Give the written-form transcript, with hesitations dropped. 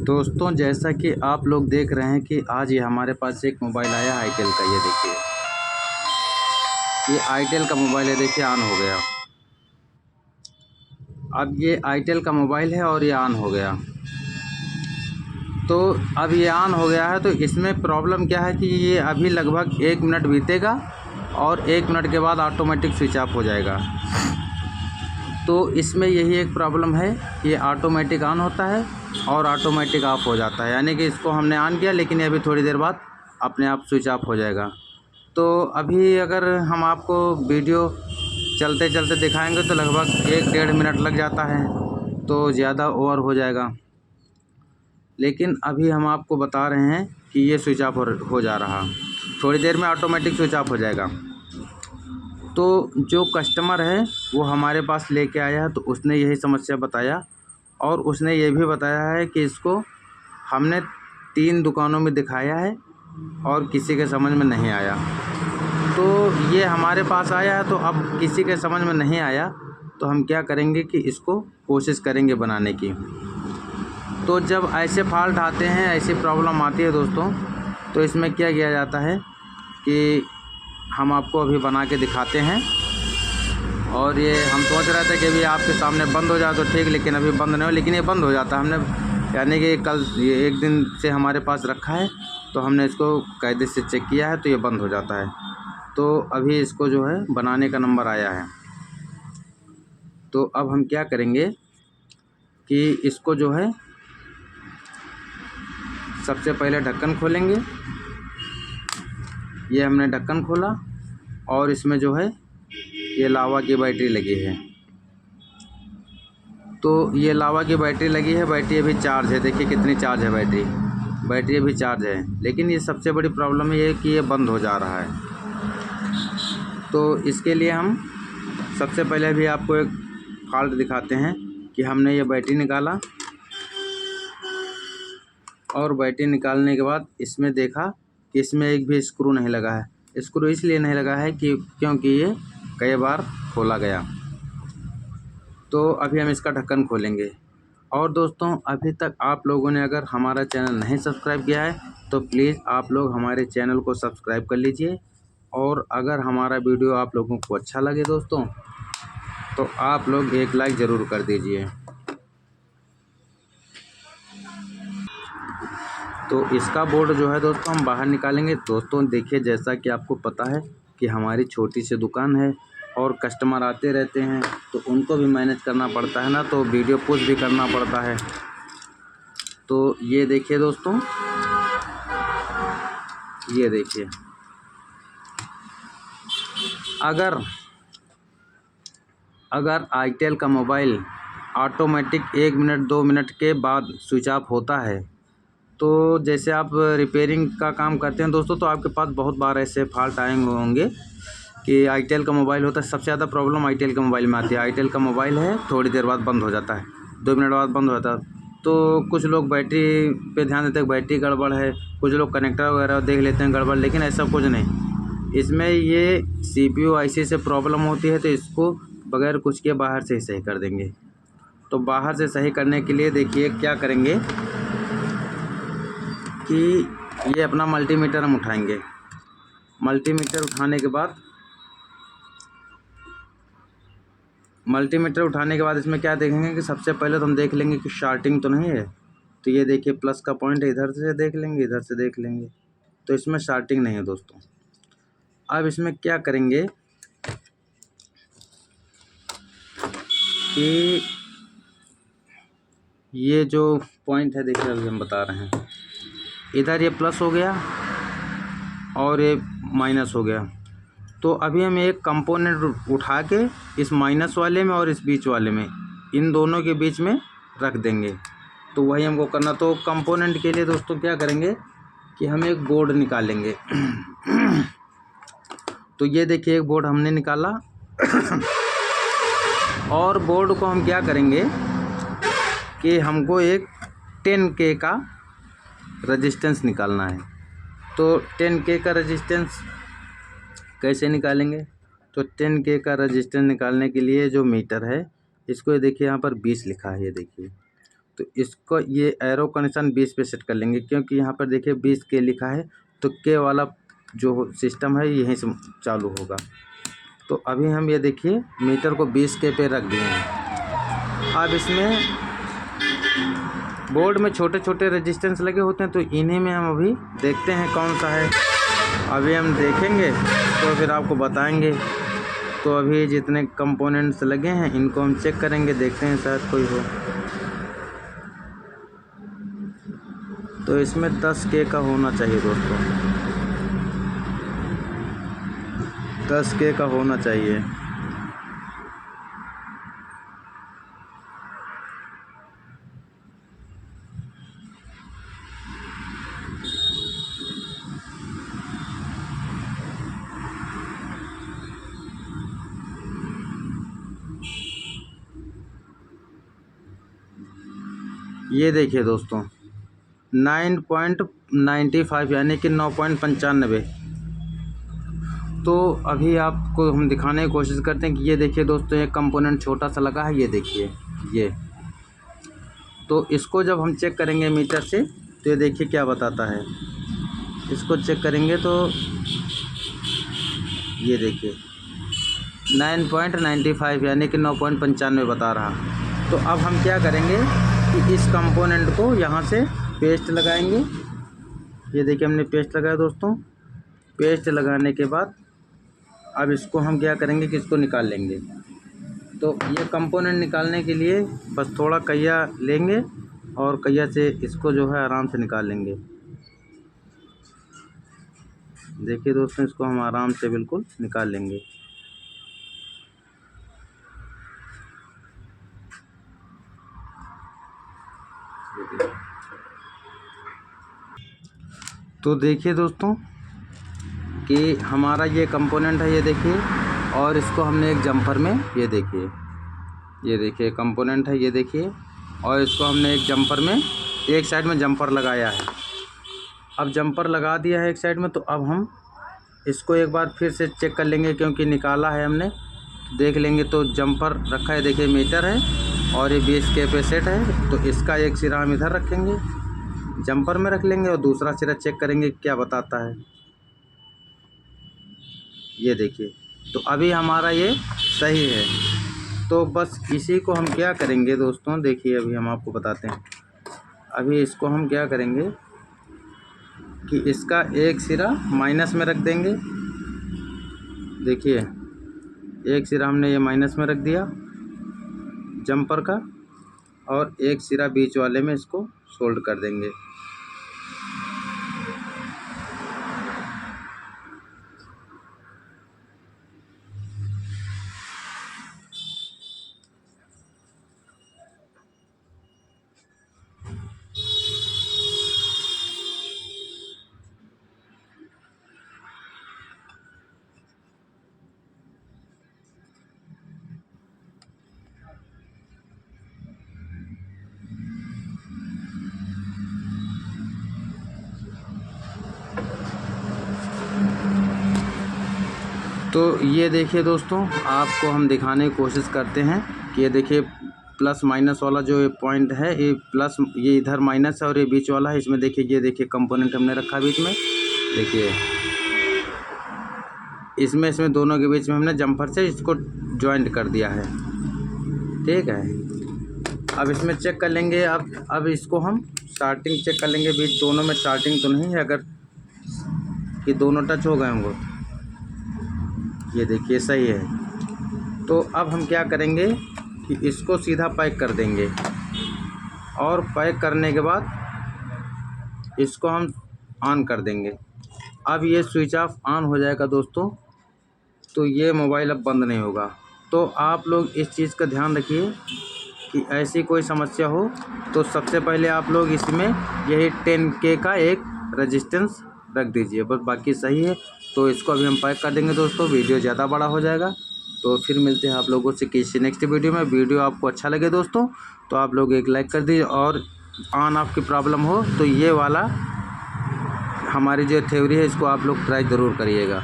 दोस्तों, जैसा कि आप लोग देख रहे हैं कि आज ये हमारे पास एक मोबाइल आया आईटेल का। ये देखिए, ये आईटेल का मोबाइल है। देखिए ऑन हो गया। अब ये आईटेल का मोबाइल है और ये ऑन हो गया। तो अब ये ऑन हो गया है, तो इसमें प्रॉब्लम क्या है कि ये अभी लगभग 1 मिनट बीतेगा और 1 मिनट के बाद ऑटोमेटिक स्विच ऑफ हो जाएगा। तो इसमें यही एक प्रॉब्लम है, ये ऑटोमेटिक ऑन होता है और ऑटोमेटिक ऑफ हो जाता है। यानी कि इसको हमने ऑन किया, लेकिन ये अभी थोड़ी देर बाद अपने आप स्विच ऑफ हो जाएगा। तो अभी अगर हम आपको वीडियो चलते चलते दिखाएंगे तो लगभग 1-1.5 मिनट लग जाता है, तो ज़्यादा ओवर हो जाएगा। लेकिन अभी हम आपको बता रहे हैं कि ये स्विच ऑफ हो जा रहा, थोड़ी देर में ऑटोमेटिक स्विच ऑफ हो जाएगा। तो जो कस्टमर है वो हमारे पास लेके आया है, तो उसने यही समस्या बताया और उसने ये भी बताया है कि इसको हमने 3 दुकानों में दिखाया है और किसी के समझ में नहीं आया। तो ये हमारे पास आया है, तो अब किसी के समझ में नहीं आया तो हम क्या करेंगे कि इसको कोशिश करेंगे बनाने की। तो जब ऐसे फॉल्ट आते हैं, ऐसी प्रॉब्लम आती है दोस्तों, तो इसमें क्या किया जाता है कि हम आपको अभी बना के दिखाते हैं। और ये हम सोच रहे थे कि अभी आपके सामने बंद हो जाए तो ठीक, लेकिन अभी बंद नहीं हो, लेकिन ये बंद हो जाता है। हमने यानी कि कल ये 1 दिन से हमारे पास रखा है, तो हमने इसको कायदे से चेक किया है, तो ये बंद हो जाता है। तो अभी इसको जो है बनाने का नंबर आया है। तो अब हम क्या करेंगे कि इसको जो है सबसे पहले ढक्कन खोलेंगे। ये हमने ढक्कन खोला और इसमें जो है ये लावा की बैटरी लगी है। तो ये लावा की बैटरी लगी है, बैटरी अभी चार्ज है। देखिए कितनी चार्ज है बैटरी अभी चार्ज है। लेकिन ये सबसे बड़ी प्रॉब्लम ये है कि ये बंद हो जा रहा है। तो इसके लिए हम सबसे पहले भी आपको एक फॉल्ट दिखाते हैं कि हमने ये बैटरी निकाला और बैटरी निकालने के बाद इसमें देखा कि इसमें एक भी स्क्रू नहीं लगा है। स्क्रू इसलिए नहीं लगा है कि क्योंकि ये कई बार खोला गया। तो अभी हम इसका ढक्कन खोलेंगे। और दोस्तों, अभी तक आप लोगों ने अगर हमारा चैनल नहीं सब्सक्राइब किया है तो प्लीज़ आप लोग हमारे चैनल को सब्सक्राइब कर लीजिए। और अगर हमारा वीडियो आप लोगों को अच्छा लगे दोस्तों, तो आप लोग एक लाइक ज़रूर कर दीजिए। तो इसका बोर्ड जो है दोस्तों हम बाहर निकालेंगे। दोस्तों देखिए, जैसा कि आपको पता है कि हमारी छोटी सी दुकान है और कस्टमर आते रहते हैं, तो उनको भी मैनेज करना पड़ता है ना, तो वीडियो पुश भी करना पड़ता है। तो ये देखिए दोस्तों, ये देखिए, अगर आईटेल का मोबाइल ऑटोमेटिक 1 मिनट 2 मिनट के बाद स्विच ऑफ होता है, तो जैसे आप रिपेयरिंग का काम करते हैं दोस्तों, तो आपके पास बहुत बार ऐसे फॉल्ट आए होंगे कि आईटेल का मोबाइल होता है। सबसे ज़्यादा प्रॉब्लम आईटेल के मोबाइल में आती है। आईटेल का मोबाइल है, थोड़ी देर बाद बंद हो जाता है, 2 मिनट बाद बंद हो जाता है। तो कुछ लोग बैटरी पे ध्यान देते हैं, बैटरी गड़बड़ है, कुछ लोग कनेक्टर वगैरह देख लेते हैं गड़बड़, लेकिन ऐसा कुछ नहीं। इसमें ये CPU IC से प्रॉब्लम होती है, तो इसको बगैर कुछ के बाहर से ही सही कर देंगे। तो बाहर से सही करने के लिए देखिए क्या करेंगे कि ये अपना मल्टीमीटर हम उठाएंगे। मल्टीमीटर उठाने के बाद इसमें क्या देखेंगे कि सबसे पहले तो हम देख लेंगे कि शार्टिंग तो नहीं है। तो ये देखिए प्लस का पॉइंट है, इधर से देख लेंगे, इधर से देख लेंगे, तो इसमें शार्टिंग नहीं है दोस्तों। अब इसमें क्या करेंगे कि ये जो पॉइंट है, देखिए अभी हम बता रहे हैं, इधर ये प्लस हो गया और ये माइनस हो गया। तो अभी हम एक कंपोनेंट उठा के इस माइनस वाले में और इस बीच वाले में, इन दोनों के बीच में रख देंगे। तो वही हमको करना। तो कंपोनेंट के लिए दोस्तों क्या करेंगे कि हम एक बोर्ड निकालेंगे। तो ये देखिए एक बोर्ड हमने निकाला और बोर्ड को हम क्या करेंगे कि हमको एक 10K का रेजिस्टेंस निकालना है। तो 10K का रेजिस्टेंस कैसे निकालेंगे? तो 10K का रेजिस्टेंस निकालने के लिए जो मीटर है, इसको ये देखिए यहाँ पर 20 लिखा है, ये देखिए तो इसको ये एरो का निशान 20 पे सेट कर लेंगे, क्योंकि यहाँ पर देखिए 20 के लिखा है, तो के वाला जो सिस्टम है यहीं से चालू होगा। तो अभी हम ये देखिए मीटर को 20 के पे रख दिए हैं। अब इसमें बोर्ड में छोटे छोटे रेजिस्टेंस लगे होते हैं, तो इन्हीं में हम अभी देखते हैं कौन सा है। अभी हम देखेंगे तो फिर आपको बताएंगे। तो अभी जितने कंपोनेंट्स लगे हैं इनको हम चेक करेंगे, देखते हैं शायद कोई हो। तो इसमें 10 के का होना चाहिए दोस्तों, 10 के का होना चाहिए। ये देखिए दोस्तों 9.95 यानी कि 9.95। तो अभी आपको हम दिखाने की कोशिश करते हैं कि ये देखिए दोस्तों एक कंपोनेंट छोटा सा लगा है, ये देखिए ये। तो इसको जब हम चेक करेंगे मीटर से तो ये देखिए क्या बताता है। इसको चेक करेंगे तो ये देखिए 9.95 यानी कि 9.95 बता रहा। तो अब हम क्या करेंगे कि इस कंपोनेंट को यहाँ से पेस्ट लगाएंगे। ये देखिए हमने पेस्ट लगाया दोस्तों। पेस्ट लगाने के बाद अब इसको हम क्या करेंगे कि इसको निकाल लेंगे। तो ये कंपोनेंट निकालने के लिए बस थोड़ा कहिया लेंगे और कहिया से इसको जो है आराम से निकाल लेंगे। देखिए दोस्तों इसको हम आराम से बिल्कुल निकाल लेंगे। तो देखिए दोस्तों कि हमारा ये कंपोनेंट है, ये देखिए, और इसको हमने एक जंपर में ये देखिए कंपोनेंट है, ये देखिए, और इसको हमने एक जंपर में एक साइड में जंपर लगाया है। अब जंपर लगा दिया है एक साइड में, तो अब हम इसको एक बार फिर से चेक कर लेंगे, क्योंकि निकाला है हमने। देख लेंगे तो जंपर रखा है, देखिए मीटर है और ये 20 के पे सेट है। तो इसका एक सिरा हम इधर रखेंगे, जंपर में रख लेंगे, और दूसरा सिरा चेक करेंगे क्या बताता है। ये देखिए तो अभी हमारा ये सही है। तो बस इसी को हम क्या करेंगे दोस्तों, देखिए अभी हम आपको बताते हैं। अभी इसको हम क्या करेंगे कि इसका एक सिरा माइनस में रख देंगे। देखिए एक सिरा हमने ये माइनस में रख दिया जंपर का, और एक सिरा बीच वाले में इसको सोल्ड कर देंगे। तो ये देखिए दोस्तों आपको हम दिखाने की कोशिश करते हैं कि ये देखिए प्लस माइनस वाला जो ये पॉइंट है, ये प्लस, ये इधर माइनस है और ये बीच वाला है। इसमें देखिए ये देखिए कंपोनेंट हमने रखा बीच में, देखिए इसमें दोनों के बीच में हमने जंपर से इसको जॉइंट कर दिया है। ठीक है, अब इसमें चेक कर लेंगे। अब इसको हम स्टार्टिंग चेक कर लेंगे, बीच दोनों में स्टार्टिंग तो नहीं है, अगर ये दोनों टच हो गए होंगे, ये देखिए सही है। तो अब हम क्या करेंगे कि इसको सीधा पैक कर देंगे, और पैक करने के बाद इसको हम ऑन कर देंगे। अब ये स्विच ऑफ ऑन हो जाएगा दोस्तों, तो ये मोबाइल अब बंद नहीं होगा। तो आप लोग इस चीज़ का ध्यान रखिए कि ऐसी कोई समस्या हो तो सबसे पहले आप लोग इसमें यही 10K का एक रेजिस्टेंस रख दीजिए, बस बाकी सही है। तो इसको अभी हम पैक कर देंगे दोस्तों, वीडियो ज़्यादा बड़ा हो जाएगा। तो फिर मिलते हैं आप लोगों से किसी नेक्स्ट वीडियो में। वीडियो आपको अच्छा लगे दोस्तों तो आप लोग एक लाइक कर दीजिए, और ऑन ऑफ की प्रॉब्लम हो तो ये वाला हमारी जो थ्योरी है इसको आप लोग ट्राई ज़रूर करिएगा।